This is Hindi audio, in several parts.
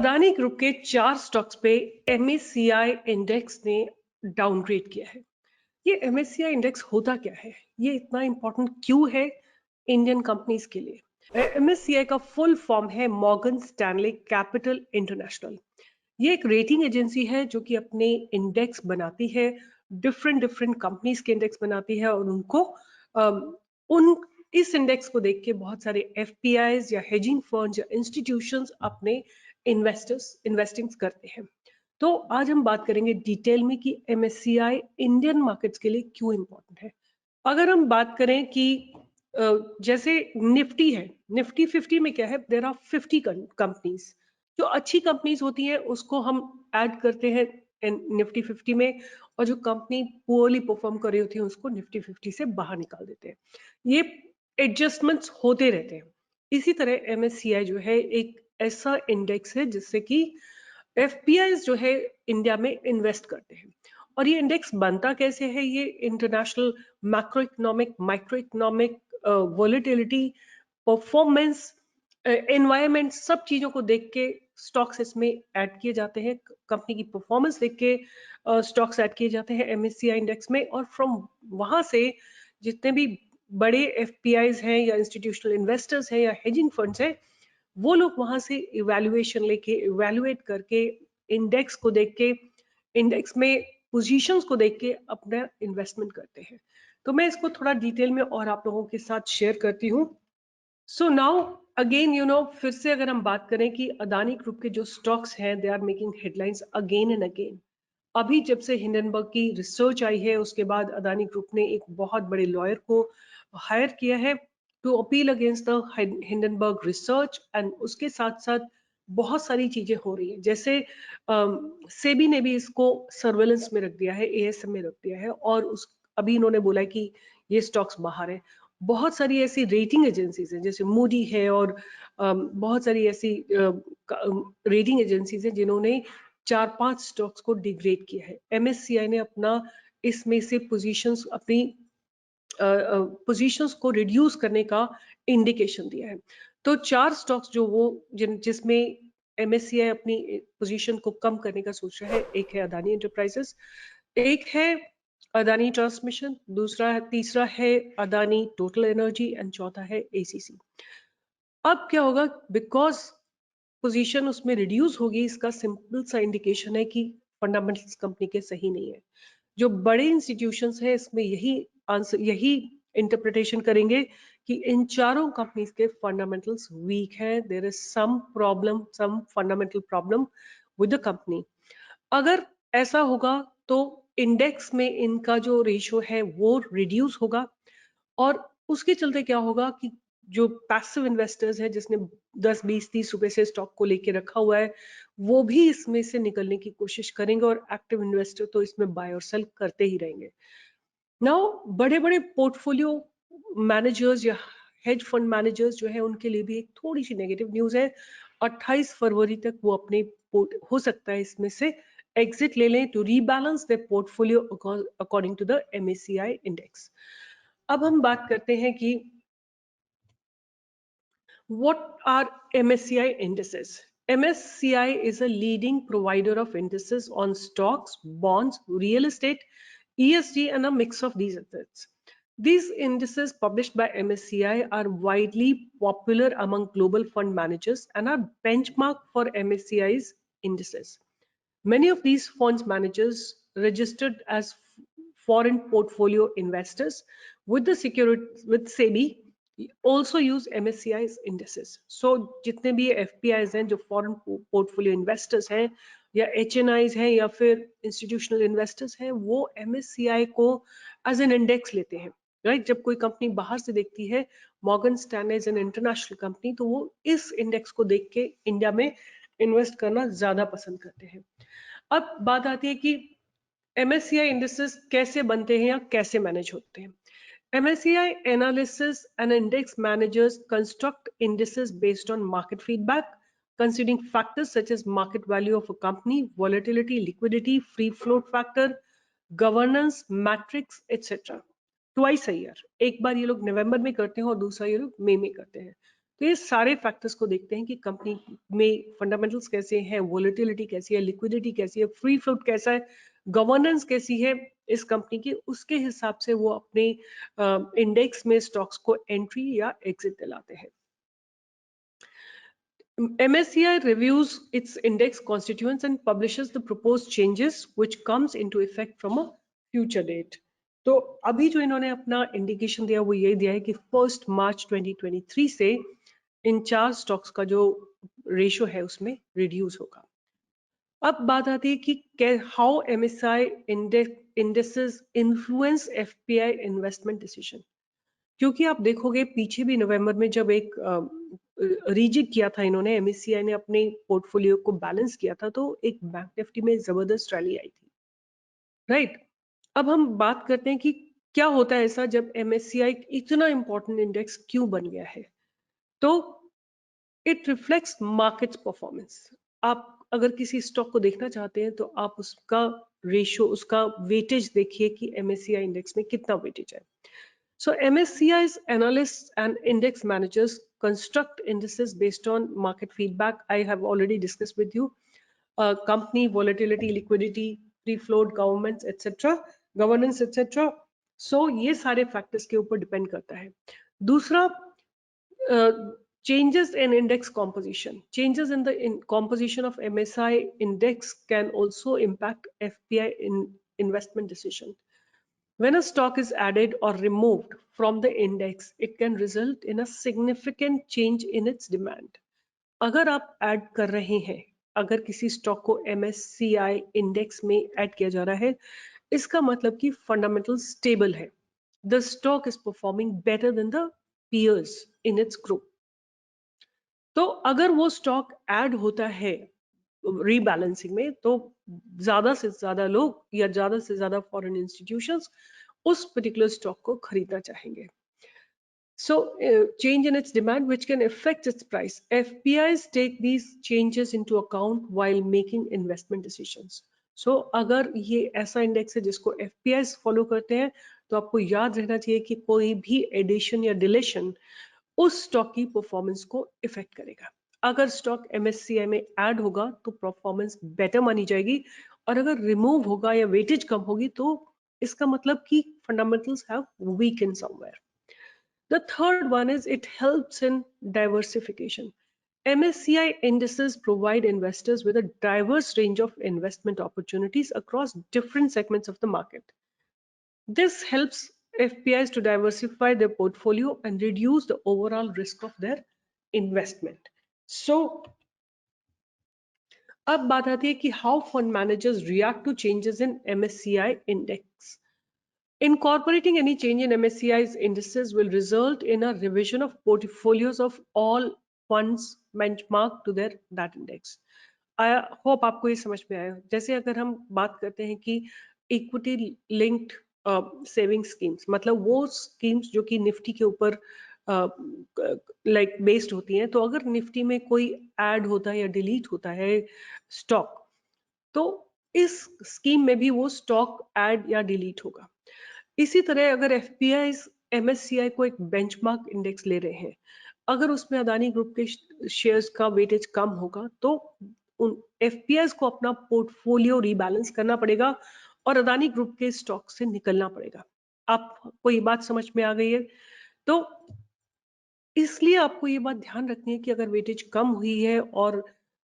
अदानी ग्रुप के 4 स्टॉक्स पे एमएससीआई इंडेक्स ने डाउनग्रेड किया है। ये एमएससीआई इंडेक्स होता क्या है? ये इतना इंपॉर्टेंट क्यों है इंडियन कंपनीज के लिए? एमएससीआई का फुल फॉर्म है मॉर्गन स्टैनले कैपिटल इंटरनेशनल। ये एक रेटिंग एजेंसी है जो कि अपने इंडेक्स बनाती है, डिफरेंट डिफरेंट कंपनीज के इंडेक्स बनाती है और उनको उन इस इंडेक्स को देख के बहुत सारे एफपीआईज या हेजिंग फर्म्स या इंस्टीट्यूशंस अपने इन्वेस्टिंग्स करते हैं। तो आज हम बात करेंगे डिटेल में कि एमएससीआई इंडियन मार्केट्स के लिए क्यों इंपॉर्टेंट है। अगर हम बात करें कि जैसे निफ्टी है, निफ्टी 50 में क्या है, देयर आर 50 कंपनीज। जो अच्छी कंपनीज होती हैं उसको हम ऐड करते हैं निफ्टी 50 में, और जो कंपनी पुअरली परफॉर्म कर रही होती है उसको निफ्टी 50 से बाहर निकाल देते हैं। ये एडजस्टमेंट्स होते रहते हैं। इसी तरह एमएससीआई जो है एक ऐसा इंडेक्स है जिससे कि एफपीआई जो है इंडिया में इन्वेस्ट करते हैं। और ये इंडेक्स बनता कैसे है? ये international macro economic, micro economic, volatility, performance, environment, सब चीजों को देख के स्टॉक्स इसमें ऐड किए जाते हैं। कंपनी की परफॉर्मेंस देख के स्टॉक्स ऐड किए जाते हैं एमएससीआई इंडेक्स में, और फ्रॉम वहां से जितने भी बड़े एफपीआईज हैं या इंस्टीट्यूशनल इन्वेस्टर्स हैं या हेजिंग फंड्स हैं, वो लोग वहां से इवैल्यूएशन लेके, इवैल्यूएट करके, इंडेक्स को देख के, इंडेक्स में पोजीशंस को देख के अपना इन्वेस्टमेंट करते हैं। तो मैं इसको थोड़ा डिटेल में और आप लोगों के साथ शेयर करती हूँ। सो नाउ अगेन फिर से अगर हम बात करें कि अदानी ग्रुप के जो स्टॉक्स हैं, they are making headlines again and again. अभी जब से हिंडनबर्ग की रिसर्च आई है उसके बाद अदानी ग्रुप ने एक बहुत बड़े लॉयर को हायर किया है to appeal against the Hindenburg research. And उसके साथ साथ बहुत सारी चीजें हो रही है, जैसे सेबी ने भी इसको सर्वेलेंस में रख दिया है, एएसएम में रख दिया है, और उस अभी इन्होंने बोला है कि ये स्टॉक्स बाहर है। बहुत सारी ऐसी रेटिंग एजेंसीज हैं जैसे मूडी है, और बहुत सारी ऐसी रेटिंग एजेंसीज हैं जिन्होंने 4-5 स्टॉक्स को डिग्रेड किया है। एमएससीआई ने अपना इसमें से पोजीशंस, अपनी पोजीशंस को रिड्यूस करने का इंडिकेशन दिया है। तो 4 स्टॉक्स जो वो जिसमें एमएससीआई अपनी पोजीशन को कम करने का सोच रहा है, एक है अदानी एंटरप्राइजेस, एक है अदानी ट्रांसमिशन, तीसरा है अदानी टोटल एनर्जी, एंड चौथा है एसीसी। अब क्या होगा? बिकॉज पोजीशन उसमें रिड्यूस होगी, इसका सिंपल सा इंडिकेशन है कि फंडामेंटल्स कंपनी के सही नहीं है। जो बड़े इंस्टीट्यूशंस हैं इसमें यही इंटरप्रिटेशन करेंगे कि इन चारों कंपनीज के फंडामेंटल्स वीक है, there is some problem, some fundamental problem with the company. अगर ऐसा होगा तो इंडेक्स में इनका जो रेशियो है वो रिड्यूस होगा, और उसके चलते क्या होगा कि जो पैसिव इन्वेस्टर्स है जिसने 10, 20, 30 रुपए से स्टॉक को लेके रखा हुआ है, वो भी इसमें से निकलने की कोशिश करेंगे, और एक्टिव इन्वेस्टर तो इसमें बाय और सेल करते ही रहेंगे। नाउ बड़े बड़े पोर्टफोलियो मैनेजर्स या हेज फंड मैनेजर्स जो है उनके लिए भी एक थोड़ी सी नेगेटिव न्यूज है। 28 फरवरी तक वो अपने हो सकता है इसमें से एग्जिट ले लें to rebalance their portfolio according to the MSCI index. अब हम बात करते हैं कि what are MSCI indices? MSCI is a leading provider of indices on stocks, bonds, real estate, ESG, and a mix of these assets. These indices published by MSCI are widely popular among global fund managers and are benchmark for MSCI's indices. Many of these funds managers registered as foreign portfolio investors with the security with SEBI also use MSCI's indices. So जितने भी FPIs हैं जो foreign portfolio investors हैं या HNIs हैं या फिर institutional investors हैं, वो MSCI को as an index लेते हैं, राइट? जब कोई कंपनी बाहर से देखती है Morgan Stanley as an international company, तो वो इस इंडेक्स को देख के इंडिया में इन्वेस्ट करना ज्यादा पसंद करते हैं। अब बात आती है कि MSCI इंडेक्सेस कैसे बनते हैं या कैसे मैनेज होते हैं। MSCI analysis and index managers construct indices based on market feedback, considering factors such as market value of a company, volatility, liquidity, free float factor, governance, metrics, etc. Twice a year, एक बार ये लोग नवंबर में करते हैं और दूसरा ये लोग मई में करते हैं। तो ये सारे फैक्टर्स को देखते हैं कि कंपनी में फंडामेंटल्स कैसे हैं, वोलेटिलिटी कैसी है, लिक्विडिटी कैसी है, फ्री फ्लोट कैसा है, गवर्नेंस कैसी है इस कंपनी की, उसके हिसाब से वो अपने इंडेक्स में स्टॉक्स को एंट्री या एग्जिट दिलाते हैं। MSCI reviews its index constituents and publishes the proposed changes which comes into effect from a future date. तो अभी जो इन्होंने अपना इंडिकेशन दिया वो ये दिया है कि 1 मार्च 2023 से इन 4 स्टॉक्स का जो रेशियो है उसमें रिड्यूस होगा। अब बात आती है कि how MSCI indexes influence FPI investment decision. क्योंकि आप देखोगे पीछे भी नवंबर में जब एक रीजिक किया था इन्होंने, MSCI ने अपने पोर्टफोलियो को बैलेंस किया था, तो एक बैंक निफ्टी में जबरदस्त रैली आई थी, राइट। अब हम बात करते हैं कि क्या होता है ऐसा जब MSCI इतना इंपॉर्टेंट इंडेक्स क्यों बन गया है। तो इट रिफ्लेक्ट्स मार्केट्स परफॉर्मेंस। आप अगर किसी स्टॉक को देखना चाहते हैं तो आप उसका रेशियो, उसका वेटेज देखिए कि MSCI इंडेक्स में कितना वेटेज है। So MSCI's analysts and index managers construct indices based on market feedback. I have already discussed with you. Company volatility, liquidity, free float, governments, etc., governance, etc. So ये सारे factors के ऊपर depend करता है। दूसरा, changes in index composition. Changes in the composition of MSCI index can also impact FPI investment decision. When a stock is added or removed from the index, it can result in a significant change in its demand. अगर आप ऐड कर रहे हैं, अगर किसी स्टॉक को MSCI इंडेक्स में ऐड किया जा रहा है, इसका मतलब कि फंडामेंटल स्टेबल है। The stock is performing better than the peers in its group. तो अगर वो स्टॉक ऐड होता है रीबैलेंसिंग में, तो ज्यादा से ज्यादा लोग या ज्यादा से ज्यादा फॉरेन इंस्टीट्यूशंस उस पर्टिकुलर स्टॉक को खरीदना चाहेंगे। So change in its demand which can affect its price. FPIs take these changes into account while making investment decisions. So अगर ये ऐसा इंडेक्स है जिसको FPIs फॉलो करते हैं, तो आपको याद रहना चाहिए कि कोई भी एडिशन या डिलीशन उस स्टॉक की परफॉर्मेंस को इफेक्ट करेगा। अगर स्टॉक MSCI में ऐड होगा तो परफॉर्मेंस बेटर मानी जाएगी, और अगर रिमूव होगा या वेटेज कम होगी तो इसका मतलब कि fundamentals have weaken somewhere. The third one is it helps in diversification. MSCI indices provide investors with a diverse range of investment opportunities across different segments of the market. This helps FPIs to diversify their portfolio and reduce the overall risk of their investment. So, अब बात आती है कि how fund managers react to changes in MSCI index. Incorporating any change in MSCI's indices will result in a revision of portfolios of all funds benchmarked to that index. I hope आपको ये समझ में आया। जैसे अगर हम बात करते हैं कि इक्विटी लिंक्ड सेविंग स्कीम्स, मतलब वो स्कीम्स जो कि निफ्टी के ऊपर लाइक बेस्ड होती हैं, तो अगर निफ्टी में कोई ऐड होता है या डिलीट होता है स्टॉक, तो इस स्कीम में भी वो स्टॉक ऐड या डिलीट होगा। इसी तरह अगर FPI MSCI को एक बेंचमार्क इंडेक्स ले रहे हैं, अगर उसमें अदानी ग्रुप के शेयर्स का वेटेज कम होगा, तो उन FPIs को अपना पोर्टफोलियो रीबैलेंस करना पड़ेगा और अदानी ग्रुप के स्टॉक से निकलना पड़ेगा। आपको ये बात समझ में आ गई है? तो इसलिए आपको ये बात ध्यान रखनी है कि अगर वेटेज कम हुई है और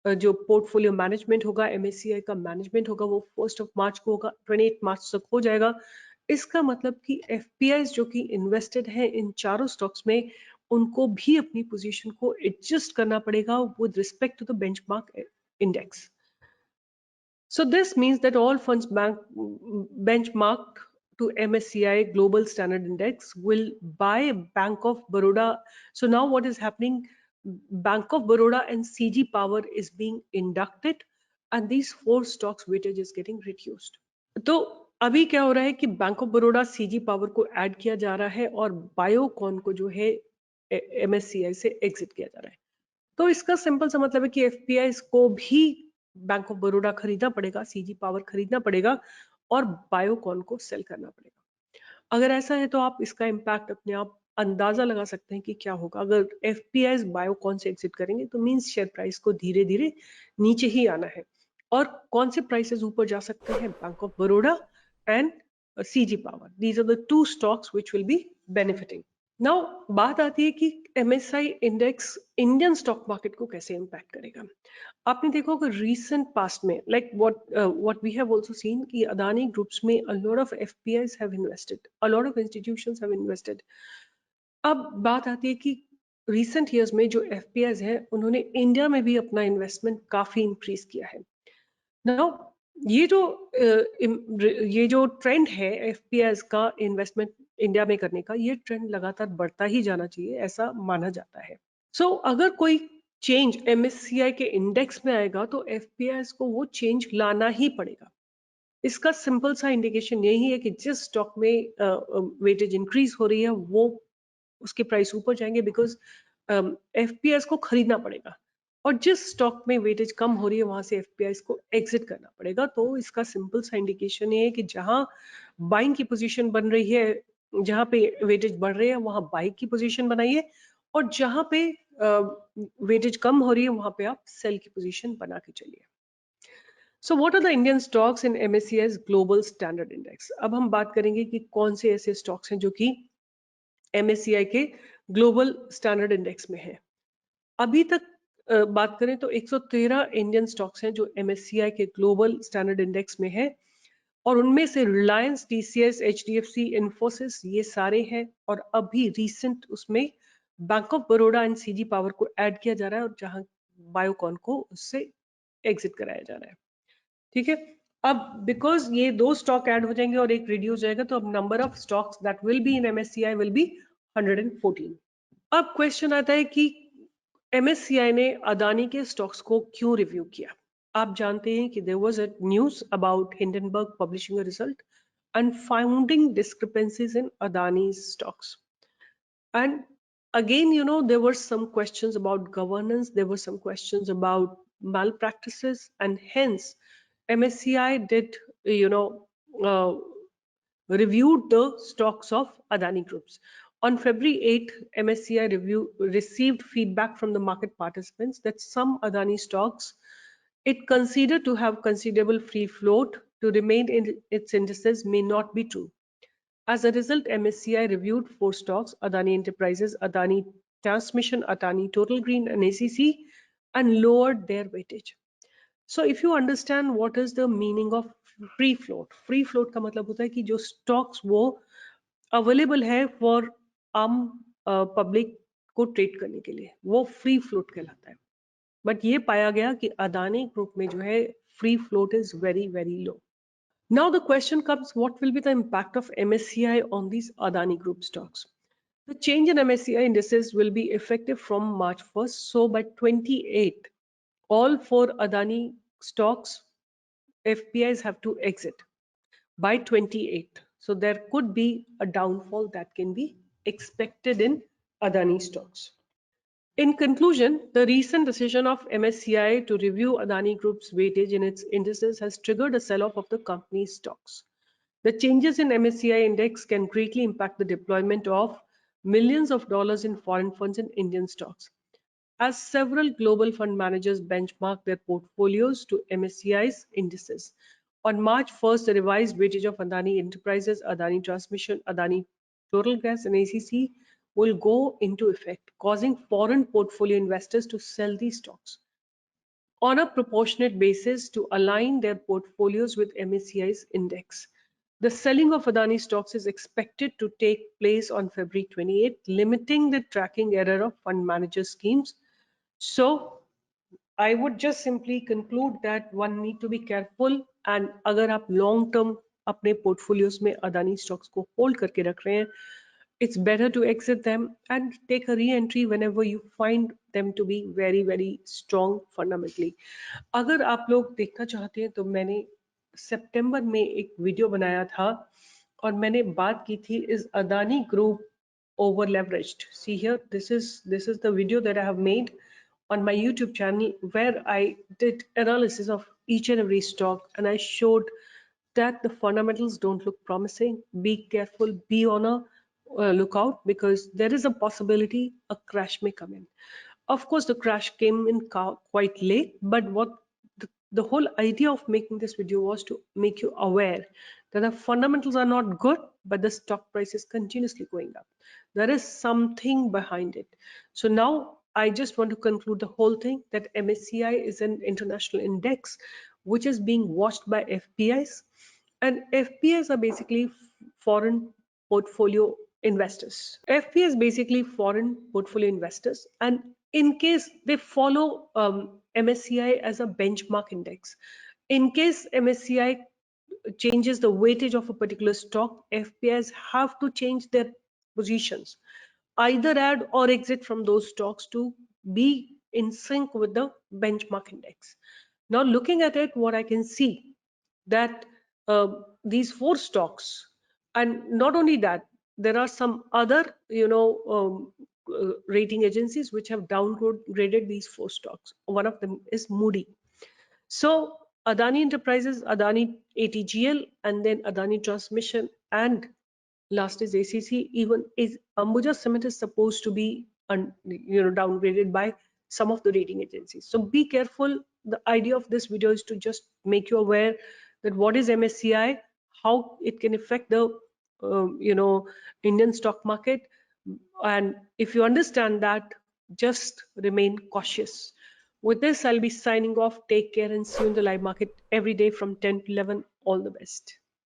जो पोर्टफोलियो मैनेजमेंट होगा, MSCI का मैनेजमेंट होगा, वो 1 मार्च को होगा, 28 मार्च तक हो जाएगा। इसका मतलब कि FPIs जो कि इन्वेस्टेड है इन चारों स्टॉक्स में, उनको भी अपनी पोजीशन को एडजस्ट करना पड़ेगा with respect to the benchmark index. So this means that all funds benchmarked to MSCI Global Standard Index will buy Bank of Baroda. So now what is happening? Bank of Baroda and CG Power is being inducted, and these 4 stocks weightage is getting reduced. तो अभी क्या हो रहा है कि bank of Baroda CG power को ऐड किया जा रहा है और बायोकॉन को जो है MSCI से एग्जिट किया जा रहा है। तो इसका सिंपल सा मतलब है कि FPIs को भी बैंक ऑफ बड़ौदा खरीदना पड़ेगा, CG पावर खरीदना पड़ेगा और बायोकॉन को सेल करना पड़ेगा। अगर ऐसा है तो आप इसका इम्पैक्ट अपने आप अंदाजा लगा सकते हैं कि क्या होगा। अगर एफपीआई बायोकॉन से एग्जिट करेंगे तो मींस शेयर प्राइस को धीरे धीरे नीचे ही आना है। और कौन से प्राइसेस ऊपर जा सकते हैं? Bank of Baroda and CG power, these are the two stocks which will be benefiting. Now बात आती है कि MSCI index Indian stock market को कैसे इम्पैक्ट करेगा। आपने देखा होगा रीसेंट पास्ट में, like what we have also seen कि अदानी ग्रुप्स में a lot of FPIs have invested, a lot of institutions have invested. अब बात आती है कि रिसेंट ईयर्स में जो एफपीआईज है उन्होंने इंडिया में भी अपना इन्वेस्टमेंट काफी इंक्रीज किया है। नाउ ये जो ये जो ट्रेंड है एफपीआईज का इन्वेस्टमेंट इंडिया में करने का, ये ट्रेंड लगातार बढ़ता ही जाना चाहिए, ऐसा माना जाता है। सो अगर कोई चेंज एमएससीआई के इंडेक्स में आएगा तो एफपीआईज को वो चेंज लाना ही पड़ेगा। इसका सिंपल सा इंडिकेशन यही है कि जिस स्टॉक में वेटेज इंक्रीज हो रही है वो उसके प्राइस ऊपर जाएंगे, बिकॉज एफपीआईज को खरीदना पड़ेगा। और जिस स्टॉक में वेटेज कम हो रही है वहां से एफपीआईज को एग्जिट करना पड़ेगा। तो इसका सिंपल सा इंडिकेशन ये है कि जहां बाइंग की पोजीशन बन रही है, जहां पे वेटेज बढ़ रही है वहां बाइंग की पोजीशन बनाइए, और जहां पे वेटेज कम हो रही है वहां पे आप सेल की पोजीशन बना के चलिए। So what are the Indian stocks in MSCI global standard index. अब हम बात करेंगे कि कौन से ऐसे स्टॉक्स हैं जो कि एमएससीआई के ग्लोबल स्टैंडर्ड इंडेक्स में है। अभी तक बात करें तो 113 इंडियन स्टॉक्स हैं जो एमएससीआई के ग्लोबल स्टैंडर्ड इंडेक्स में है, और उनमें से रिलायंस, टीसीएस, एचडीएफसी, इन्फोसिस ये सारे हैं। और अभी रिसेंट उसमें bank of Baroda and CG power को ऐड किया जा रहा है, और जहां बायोकॉन को उससे एग्जिट कराया जा रहा है। ठीक है, अब बिकॉज ये दो स्टॉक ऐड हो जाएंगे और एक रिड्यूस जाएगा, तो अब number of stocks that will be in MSCI will be 114। अब क्वेश्चन आता है कि एमएससीआई ने अदानी के स्टॉक्स को क्यों रिव्यू किया। आप जानते हैं कि there was a news about Hindenburg publishing a result and finding discrepancies in Adani's stocks. And again, there were some questions about governance, there were some questions about malpractices, and hence MSCI did, uh, reviewed the stocks of Adani Groups. On February 8th, MSCI received feedback from the market participants that some Adani stocks it considered to have considerable free float to remain in its indices may not be true. As a result, MSCI reviewed 4 stocks: Adani Enterprises, Adani Transmission, Adani Total Green, and ACC, and lowered their weightage. So if you understand what is the meaning of free float का मतलब होता है कि जो stocks वो available है for आम public को trade करने के लिए, वो free float कहलाता है। But ये पाया गया कि अदानी ग्रुप में जो है free float is very very low. Now the question comes, what will be the impact of MSCI on these Adani Group stocks? The change in MSCI indices will be effective from March 1st. So by 28th, all 4 Adani stocks, FPIs have to exit by 28th. So there could be a downfall that can be expected in Adani stocks. In conclusion, the recent decision of MSCI to review Adani Group's weightage in its indices has triggered a sell-off of the company's stocks. The changes in MSCI index can greatly impact the deployment of millions of dollars in foreign funds in Indian stocks, as several global fund managers benchmark their portfolios to MSCI's indices. On March 1st, the revised weightage of Adani Enterprises, Adani Transmission, Adani Total Gas, and ACC will go into effect, causing foreign portfolio investors to sell these stocks on a proportionate basis to align their portfolios with MSCI's index. The selling of Adani stocks is expected to take place on February 28th, limiting the tracking error of fund manager schemes. So I would just simply conclude that one need to be careful, and अगर आप long term अपने portfolios में अदानी stocks को hold करके रख रहे हैं, it's better to exit them and take a re-entry whenever you find them to be very very strong fundamentally. अगर आप लोग देखना चाहते हैं तो मैंने सितंबर में एक वीडियो बनाया था और मैंने बात की थी, is Adani Group over leveraged? See here, this is the video that I have made on my YouTube channel where I did analysis of each and every stock, and I showed that the fundamentals don't look promising. Be careful, be on a look out, because there is a possibility a crash may come in. Of course, the crash came in quite late, but what the whole idea of making this video was to make you aware that the fundamentals are not good, but the stock price is continuously going up. There is something behind it. So now I just want to conclude the whole thing that MSCI is an international index which is being watched by FPIs, and FPIs are basically foreign portfolio investors. FPIs basically foreign portfolio investors, and in case they follow MSCI as a benchmark index, in case MSCI changes the weightage of a particular stock, FPIs have to change their positions, either add or exit from those stocks to be in sync with the benchmark index. Now, looking at it, what I can see that these four stocks, and not only that, there are some other, rating agencies which have downgraded these four stocks. One of them is Moody. So Adani Enterprises, Adani ATGL, and then Adani Transmission, and last is ACC. Even is Ambuja Cement is supposed to be downgraded by some of the rating agencies. So be careful. The idea of this video is to just make you aware that what is MSCI, how it can affect the Indian stock market, and if you understand that, just remain cautious. With this, I'll be signing off. Take care and see you in the live market every day from 10 to 11. All the best.